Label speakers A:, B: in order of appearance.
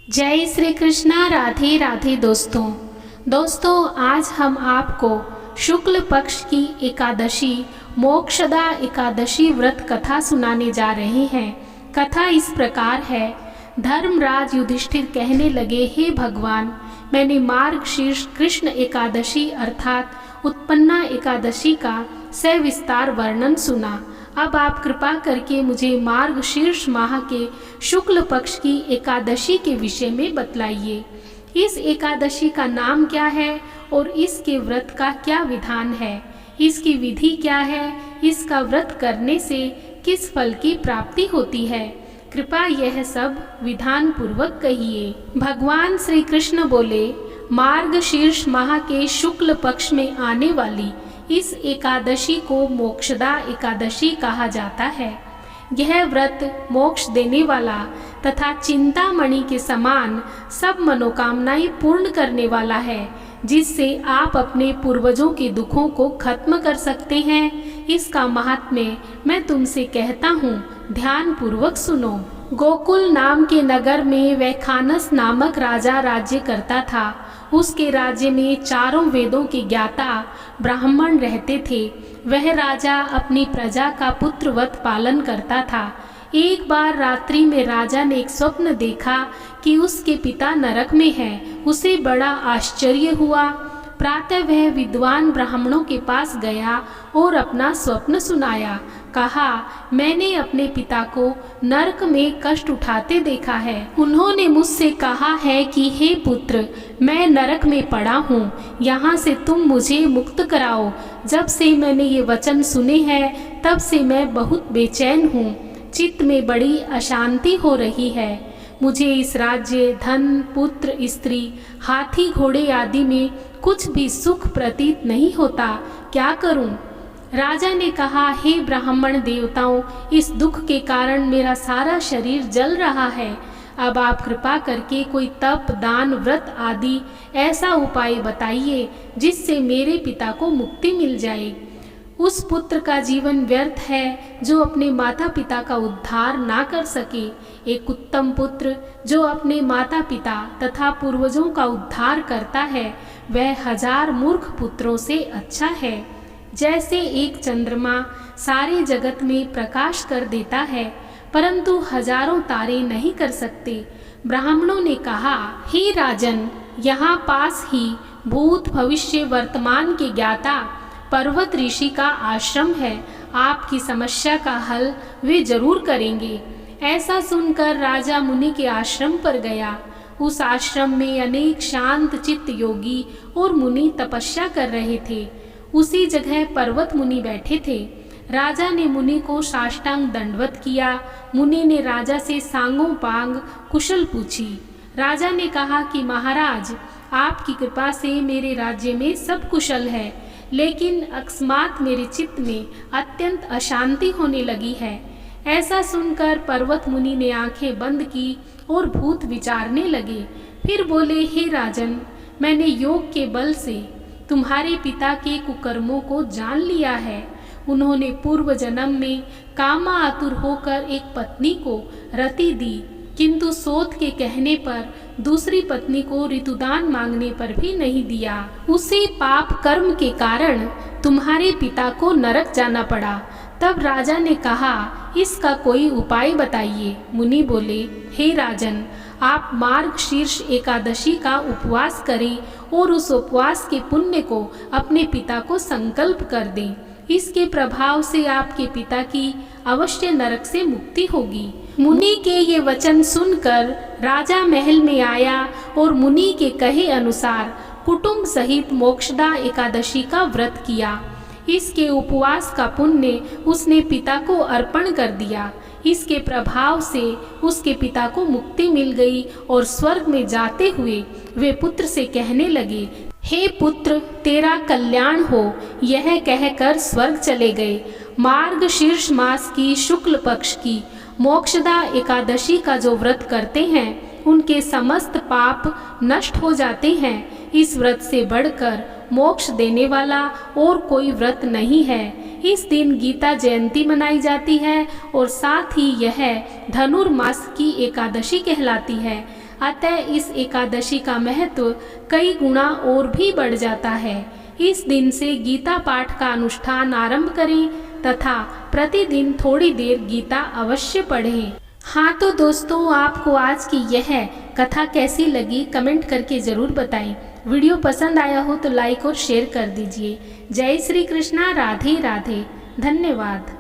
A: जय श्री कृष्णा। राधे राधे दोस्तों आज हम आपको शुक्ल पक्ष की एकादशी मोक्षदा एकादशी व्रत कथा सुनाने जा रहे हैं। कथा इस प्रकार है। धर्मराज युधिष्ठिर कहने लगे, हे भगवान, मैंने मार्गशीर्ष कृष्ण एकादशी अर्थात उत्पन्ना एकादशी का सविस्तार वर्णन सुना। अब आप कृपा करके मुझे मार्गशीर्ष माह के शुक्ल पक्ष की एकादशी के विषय में बतलाइए। इस एकादशी का नाम क्या है और इसके व्रत का क्या विधान है, इसकी विधि क्या है, इसका व्रत करने से किस फल की प्राप्ति होती है। कृपया यह सब विधान पूर्वक कहिए। भगवान श्री कृष्ण बोले, मार्गशीर्ष माह के शुक्ल पक्ष में आने वाली इस एकादशी को मोक्षदा एकादशी कहा जाता है। यह व्रत मोक्ष देने वाला तथा चिंतामणि के समान सब मनोकामनाएं पूर्ण करने वाला है, जिससे आप अपने पूर्वजों के दुखों को खत्म कर सकते हैं। इसका महात्म्य मैं तुमसे कहता हूँ, ध्यान पूर्वक सुनो। गोकुल नाम के नगर में वैखानस नामक राजा राज्य करता था। उसके राज्य में चारों वेदों के ज्ञाता ब्राह्मण रहते थे। वह राजा अपनी प्रजा का पुत्रवत पालन करता था। एक बार रात्रि में राजा ने एक स्वप्न देखा कि उसके पिता नरक में हैं। उसे बड़ा आश्चर्य हुआ। प्रातः वह विद्वान ब्राह्मणों के पास गया और अपना स्वप्न सुनाया। कहा, मैंने अपने पिता को नरक में कष्ट उठाते देखा है। उन्होंने मुझसे कहा है कि हे पुत्र, मैं नरक में पड़ा हूँ, यहाँ से तुम मुझे मुक्त कराओ। जब से मैंने ये वचन सुने हैं तब से मैं बहुत बेचैन हूँ। चित्त में बड़ी अशांति हो रही है। मुझे इस राज्य, धन, पुत्र, स्त्री, हाथी, घोड़े आदि में कुछ भी सुख प्रतीत नहीं होता। क्या करूं? राजा ने कहा, हे ब्राह्मण देवताओं, इस दुख के कारण मेरा सारा शरीर जल रहा है। अब आप कृपा करके कोई तप, दान, व्रत आदि ऐसा उपाय बताइए जिससे मेरे पिता को मुक्ति मिल जाए। उस पुत्र का जीवन व्यर्थ है जो अपने माता पिता का उद्धार ना कर सके। एक उत्तम पुत्र जो अपने माता पिता तथा पूर्वजों का उद्धार करता है, वह 1000 मूर्ख पुत्रों से अच्छा है। जैसे एक चंद्रमा सारे जगत में प्रकाश कर देता है, परंतु हजारों तारे नहीं कर सकते। ब्राह्मणों ने कहा, हे राजन, यहाँ पास ही भूत, भविष्य, वर्तमान के ज्ञाता पर्वत ऋषि का आश्रम है। आपकी समस्या का हल वे जरूर करेंगे। ऐसा सुनकर राजा मुनि के आश्रम पर गया। उस आश्रम में अनेक शांत चित्त योगी और मुनि तपस्या कर रहे थे। उसी जगह पर्वत मुनि बैठे थे। राजा ने मुनि को साष्टांग दंडवत किया। मुनि ने राजा से सांगों पांग कुशल पूछी। राजा ने कहा कि महाराज, आपकी कृपा से मेरे राज्य में सब कुशल है, लेकिन अकस्मात मेरे चित्त में अत्यंत अशांति होने लगी है। ऐसा सुनकर पर्वत मुनि ने आंखें बंद की और भूत विचारने लगे। फिर बोले, हे राजन, मैंने योग के बल से तुम्हारे पिता के कुकर्मों को जान लिया है। उन्होंने पूर्व जन्म में कामा आतुर होकर एक पत्नी को रति दी, किंतु सोत के कहने पर दूसरी पत्नी को ऋतुदान मांगने पर भी नहीं दिया। उसी पाप कर्म के कारण तुम्हारे पिता को नरक जाना पड़ा। तब राजा ने कहा, इसका कोई उपाय बताइए। मुनि बोले, हे राजन, आप मार्गशीर्ष एकादशी का उपवास करें और उस उपवास के पुण्य को अपने पिता को संकल्प कर दें। इसके प्रभाव से आपके पिता की अवश्य नरक से मुक्ति होगी। मुनि के ये वचन सुनकर राजा महल में आया और मुनि के कहे अनुसार कुटुंब सहित मोक्षदा एकादशी का व्रत किया। इसके उपवास का पुण्य उसने पिता को अर्पण कर दिया। इसके प्रभाव से उसके पिता को मुक्ति मिल गई और स्वर्ग में जाते हुए वे पुत्र से कहने लगे, हे पुत्र, तेरा कल्याण हो। यह कहकर स्वर्ग चले गए। मार्गशीर्ष मास की शुक्ल पक्ष की मोक्षदा एकादशी का जो व्रत करते हैं, उनके समस्त पाप नष्ट हो जाते हैं। इस व्रत से बढ़कर मोक्ष देने वाला और कोई व्रत नहीं है। इस दिन गीता जयंती मनाई जाती है और साथ ही यह धनुर्मास की एकादशी कहलाती है। अतः इस एकादशी का महत्व कई गुना और भी बढ़ जाता है। इस दिन से गीता पाठ का अनुष्ठान आरंभ करें तथा प्रतिदिन थोड़ी देर गीता अवश्य पढ़ें। हाँ तो दोस्तों, आपको आज की यह कथा कैसी लगी कमेंट करके ज़रूर बताएं। वीडियो पसंद आया हो तो लाइक और शेयर कर दीजिए। जय श्री कृष्णा। राधे राधे। धन्यवाद।